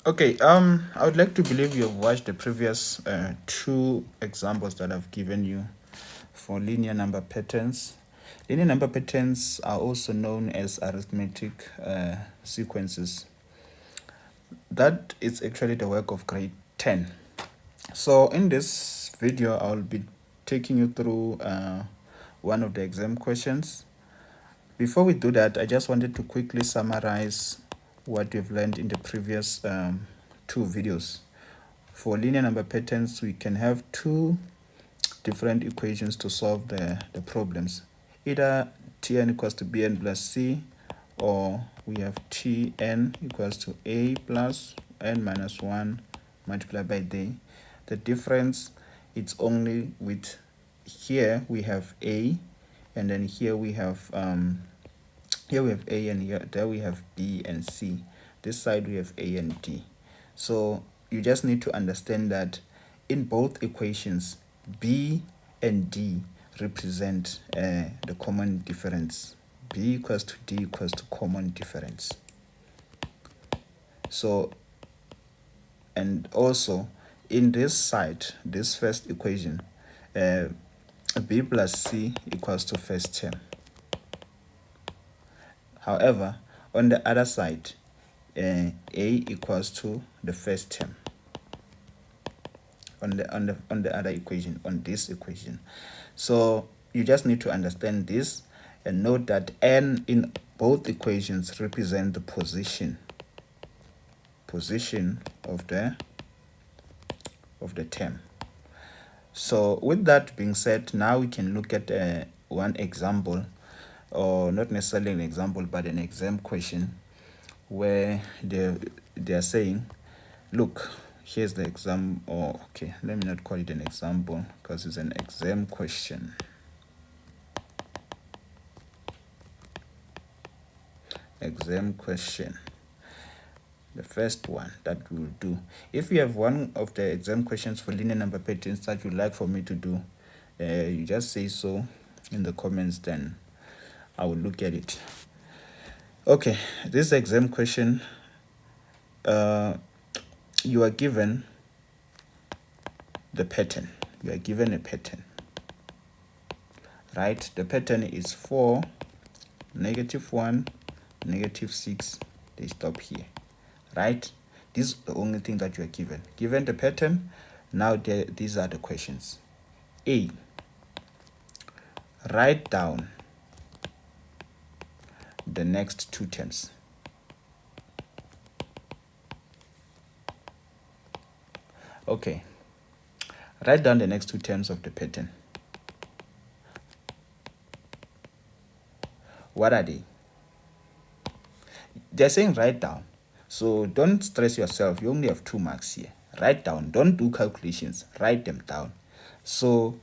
Okay, I would like to believe you have watched the previous two examples that I've given you for linear number patterns. Linear number patterns are also known as arithmetic sequences. That is actually the work of grade 10. So in this video, I'll be taking you through one of the exam questions. Before we do that, I just wanted to quickly summarize what we've learned in the previous two videos. For linear number patterns, we can have two different equations to solve the problems. Either Tn equals to Bn plus C, or we have Tn equals to A plus N minus 1 multiplied by D. The difference, it's only with here we have A, and then here we have here we have A, and here there we have B and C. This side we have A and D. So you just need to understand that in both equations, B and D represent the common difference. B equals to D equals to common difference. So, and also in this side, this first equation, B plus C equals to first term. However, on the other side, A equals to the first term on the other equation, on this equation. So you just need to understand this and note that N in both equations represent the position of the term. So with that being said, now we can look at one example, or not necessarily an example, but an exam question where they are saying, look, here's the exam, or okay, let me not call it an example because it's an exam question. Exam question, the first one that we'll do. If you have one of the exam questions for linear number patterns that you'd like for me to do, you just say so in the comments, then I will look at it. Okay, this exam question, you are given the pattern. You are given a pattern, right? The pattern is 4, -1, -6. They stop here, right? This is the only thing that you are given. Given the pattern, now these are the questions. A, write down the next two terms. Okay, write down the next two terms of the pattern. What are they? They're saying write down. So don't stress yourself. You only have 2 marks here. Write down. Don't do calculations. Write them down. So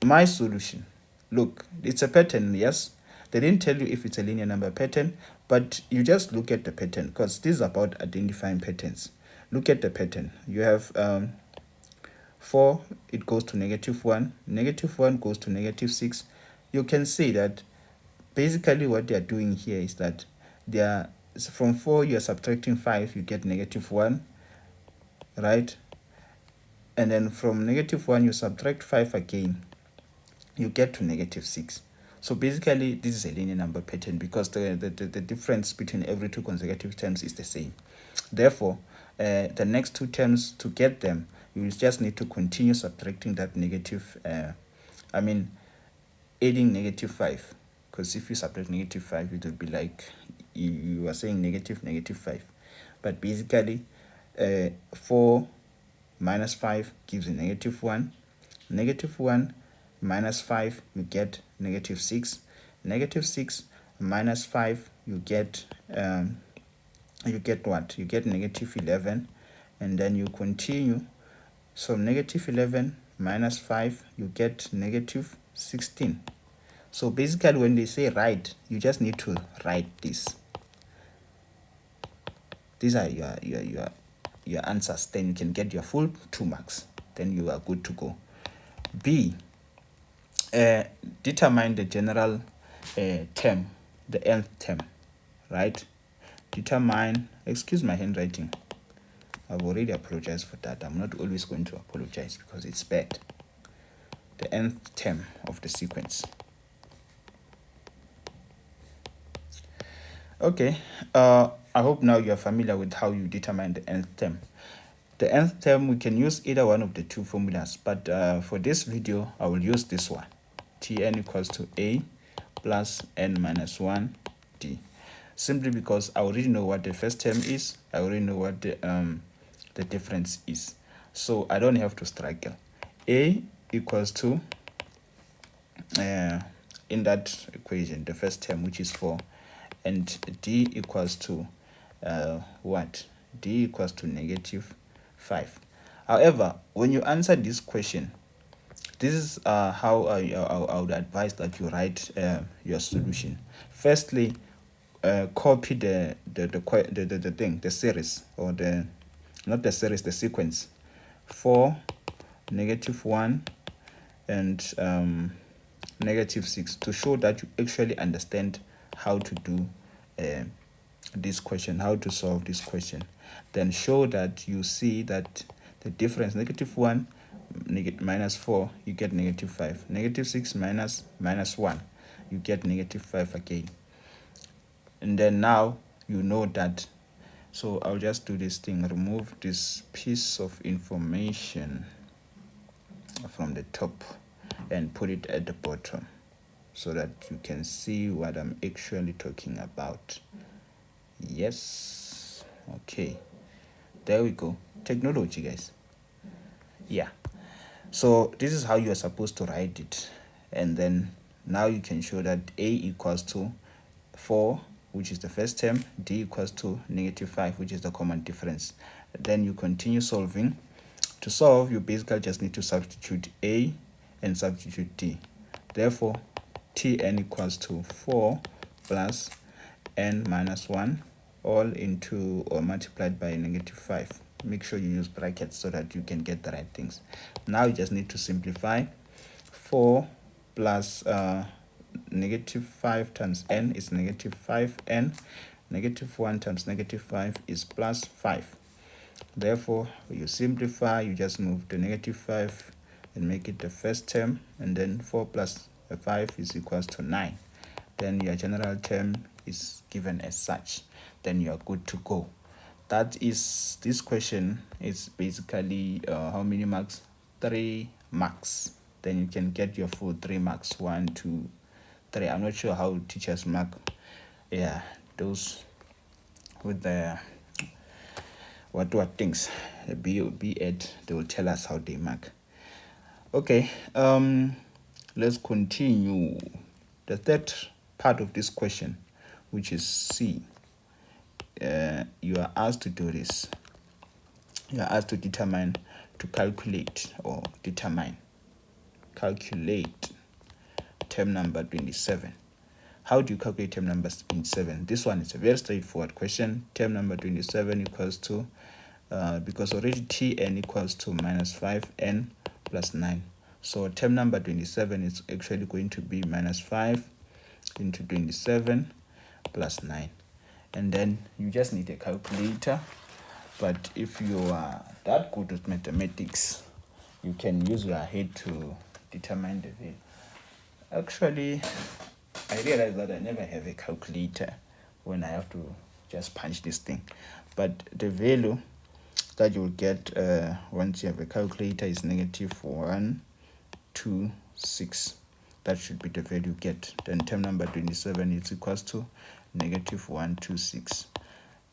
my solution, look, it's a pattern, yes. They didn't tell you if it's a linear number pattern, but you just look at the pattern because this is about identifying patterns. Look at the pattern. You have 4, it goes to -1. -1 goes to -6. You can see that basically what they are doing here is that they are, from 4 you are subtracting 5, you get -1, right? And then from -1 you subtract 5 again, you get to -6. So basically this is a linear number pattern because the difference between every two consecutive terms is the same. Therefore, the next two terms, to get them, you just need to continue subtracting that negative, adding -5, because if you subtract -5, it would be like you are saying -5. But basically, 4 minus 5 gives you -1. -1 minus 5, you get -6. -6 minus 5, you get what? You get -11, and then you continue. So -11 minus 5, you get -16. So basically when they say write, you just need to write this. These are your answers. Then you can get your full 2 marks. Then you are good to go. B, determine the general term, the nth term, right? determine, excuse my handwriting, I've already apologized for that. I'm not always going to apologize because it's bad. The nth term of the sequence. Okay, I hope now you're familiar with how you determine the nth term. The nth term, we can use either one of the two formulas, but for this video, I will use this one. Tn equals to a plus n minus 1 d. Simply because I already know what the first term is, I already know what the difference is. So I don't have to struggle. A equals to, in that equation, the first term, which is 4, and d equals to what? D equals to negative 5. However, when you answer this question, this is how I would advise that you write your solution. Firstly, copy the thing, the series, or the, not the series, the sequence. 4, negative 1, and negative 6, to show that you actually understand how to do this question, how to solve this question. Then show that you see that the difference, negative 1 minus 4, you get negative 5. Negative 6 minus 1, you get negative 5 again. And then now you know that. So I'll just do this thing, remove this piece of information from the top and put it at the bottom so that you can see what I'm actually talking about. Yes, okay, there we go. Technology, guys. Yeah, so this is how you are supposed to write it. And then now you can show that a equals to 4, which is the first term, d equals to negative 5, which is the common difference. Then you continue solving. To solve, you basically just need to substitute a and substitute d. Therefore, Tn equals to 4 plus n minus 1, all into or multiplied by negative 5. Make sure you use brackets so that you can get the right things. Now you just need to simplify. 4 plus negative 5 times n is negative 5n. Negative 1 times negative 5 is plus 5. Therefore, you simplify, you just move the negative 5 and make it the first term, and then 4 plus 5 is equals to 9. Then your general term is given as such. Then you are good to go. That is, this question is basically how many marks? 3 marks. Then you can get your full 3 marks. 1, 2, 3. I'm not sure how teachers mark. Yeah, those with the what things, be ed, they will tell us how they mark. Okay, let's continue. The third part of this question, which is C, you are asked to do this. You are asked to determine, to calculate or determine, calculate term number 27. How do you calculate term number 27? This one is a very straightforward question. Term number 27 equals to, because already Tn equals to minus 5n plus 9. So term number 27 is actually going to be minus 5 into 27 plus 9. And then you just need a calculator. But if you are that good with mathematics, you can use your head to determine the value. Actually, I realize that I never have a calculator when I have to just punch this thing. But the value that you'll get once you have a calculator is negative 126. That should be the value you get. Then term number 27 is equals to negative 126.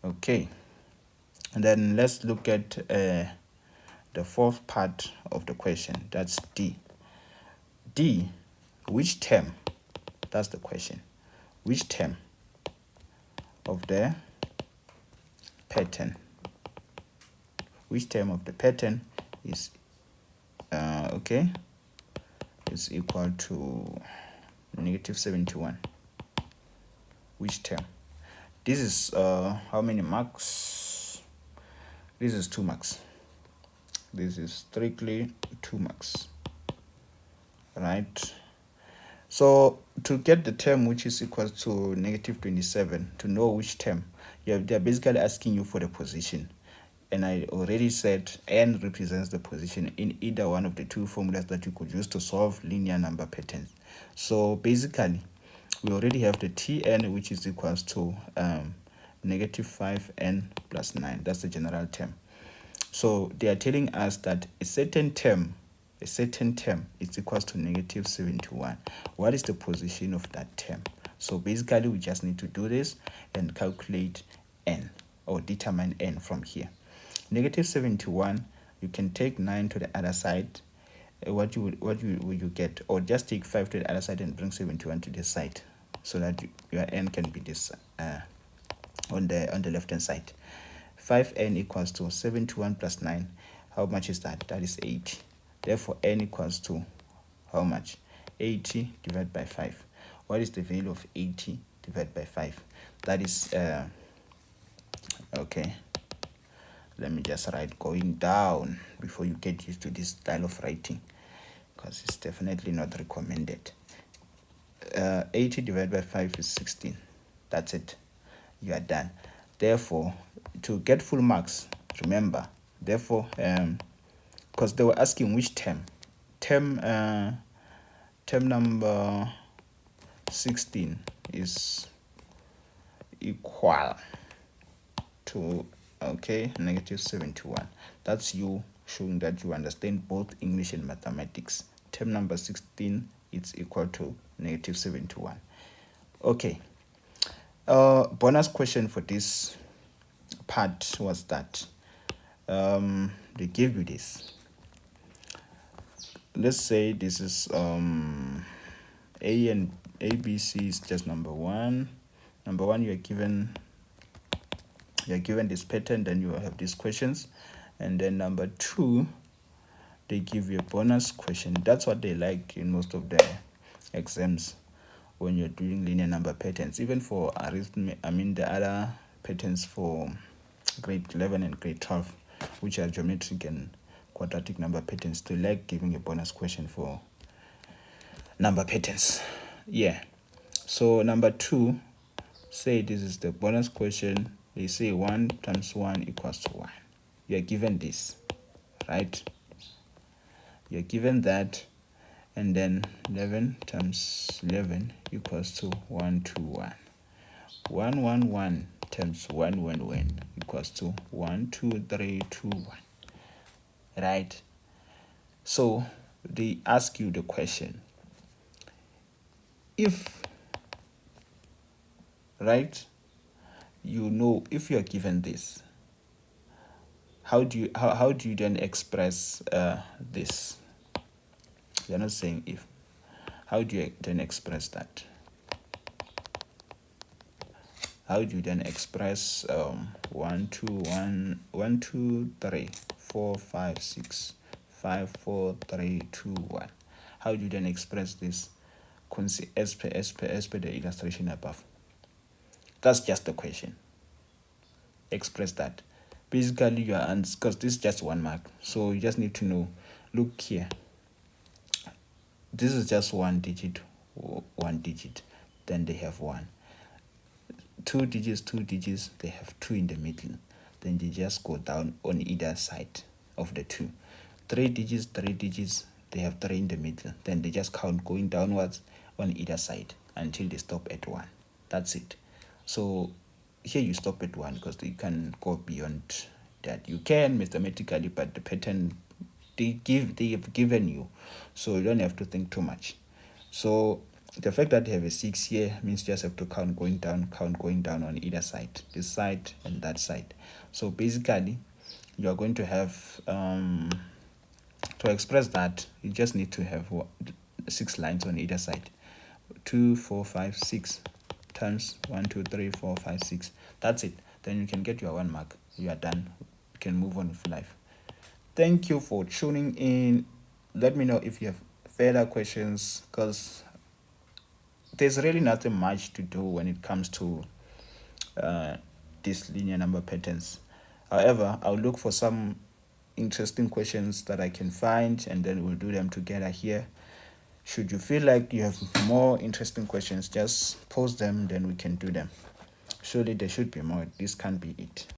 Okay. And then let's look at the fourth part of the question. That's D. D, which term? That's the question. Which term of the pattern? Which term of the pattern is is equal to negative 71? Which term? This is how many marks? This is 2 marks. This is strictly 2 marks. Right? So to get the term which is equal to negative 27, to know which term, you they're basically asking you for the position. And I already said n represents the position in either one of the two formulas that you could use to solve linear number patterns. So basically, we already have the Tn, which is equals to negative 5n plus 9. That's the general term. So they are telling us that a certain term is equals to negative 71. What is the position of that term? So basically, we just need to do this and calculate n, or determine n from here. Negative 71, you can take 9 to the other side. What will you get? Or just take 5 to the other side and bring 71 to this side, so that your n can be this on the left hand side. 5n equals to 71 plus 9. How much is that? That is 80. Therefore, n equals to how much? 80 divided by 5. What is the value of 80 divided by 5? That is, okay, let me just write going down before you get used to this style of writing, because it's definitely not recommended. 80 divided by 5 is 16. That's it. You are done. Therefore, to get full marks, remember, therefore, because they were asking which term. Term number 16 is equal to, okay, negative 71. That's you showing that you understand both English and mathematics. Term number 16 is equal to negative 71. Okay. Bonus question for this part was that they gave you this. Let's say this is A and ABC is just number one. Number one, you're given this pattern, then you have these questions, and then number two, they give you a bonus question. That's what they like in most of the exams when you're doing linear number patterns. Even for arithmetic, the other patterns for grade 11 and grade 12, which are geometric and quadratic number patterns, they like giving a bonus question for number patterns. Yeah. So number two, say this is the bonus question. They say 1 times 1 equals to 1. You're given this, right? You're given that, and then 11 times 11 equals to 121. 111 times 111 equals to 12321. Right? So they ask you the question, if, right, if you are given this, how do you then express this? They're not saying if. How do you then express that? How do you then express 1 2 1 1 2 3 4 5 6 5 4 3 2 1? How do you then express this as per the illustration above? That's just the question. Express that. Basically, your answer, because this is just 1 mark, so you just need to know. Look here. This is just 1 digit, then they have 1. 2 digits, they have 2 in the middle. Then they just go down on either side of the 2. 3 digits, they have 3 in the middle. Then they just count going downwards on either side until they stop at 1. That's it. So here you stop at 1, because you can go beyond that. You can mathematically, but the pattern they have given you, so you don't have to think too much. So the fact that you have a 6 here means you just have to count going down on either side, this side and that side. So basically, you are going to have to express that, you just need to have 6 lines on either side. 2 4 5 6 times 1 2 3 4 5 6. That's it. Then you can get your 1 mark. You are done. You can move on with life. Thank you for tuning in. Let me know if you have further questions, because there's really nothing much to do when it comes to these linear number patterns. However, I'll look for some interesting questions that I can find, and then we'll do them together here. Should you feel like you have more interesting questions, just post them, then we can do them. Surely there should be more. This can't be it.